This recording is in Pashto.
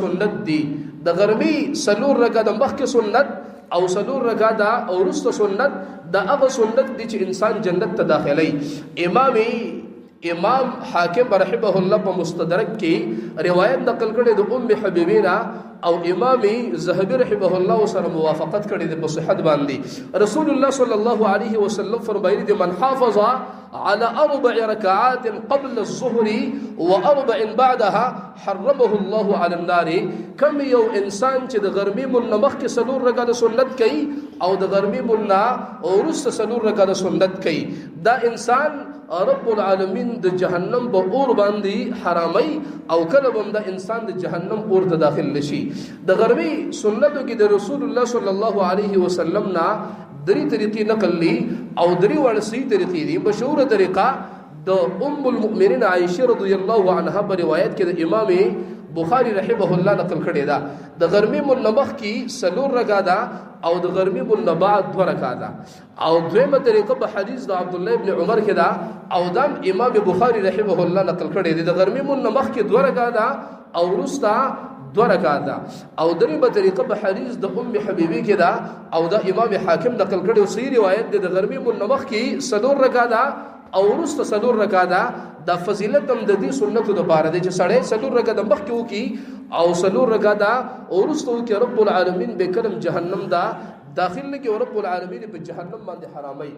سنت دی د غرمي سلور رکعه د مخک سنت او سلور رکعه د اورست سنت د هغه سنت دی چې انسان جنت ته داخلي. امام حاکم رحمه الله په مستدرک کې روایت نقل کړي د ام حبیبینا او امام زهبی رحمه الله سره موافقت کړي د صحت باندې. رسول الله صلی الله علیه وسلم فرمایلی د من حافظ على 4 ركعات قبل الظهر و4 بعدها حرمه الله على النار. کم یو انسان چې د غرمې منمخ کې سلور رکعات سنت کوي او د غرمې مننا اورست سلور رکعات سنت کوي، دا انسان رب العالمین د جهنم په اور باندې حرامي او کله هم د انسان د جهنم اور ته داخل نشي. د غرمې سنتو کې د رسول الله صلی الله علیه وسلم نا درې طریقې نقل لي او درې ورسي طریقې دي. مشهور طریقه د ام المؤمنین عائشه رضی الله عنها په روایت کې د امام بخاری رحمه الله نقل کړی دا د غرمې منمخ کې سلور رکعه ده او د غرمې منبعد 2 رکعه ده. او دویمه طریقه په حدیث د عبد الله ابن عمر کې ده او دام امام بخاری رحمه الله نقل کړی دی. د غرمې منمخ کې 2 رکعه ده او ورستا 2 رکعه ده. او دریمه طریقه په حدیث د ام حبیبی کې ده او د امام حاکم نقل کړی او صحیح روایت ده. د غرمې منمخ کې سلور رکعه ده او ورستا سلور رکعه ده. دا فضیلت هم د دې سنتو د بار دی چې سړی سلور رکعه د مخ کې وکي او سلور رکعه دا ورسته وکي، رب العالمین به کرم جهنم دا داخل نه کې، رب العالمین په جهنم باندې حرامي.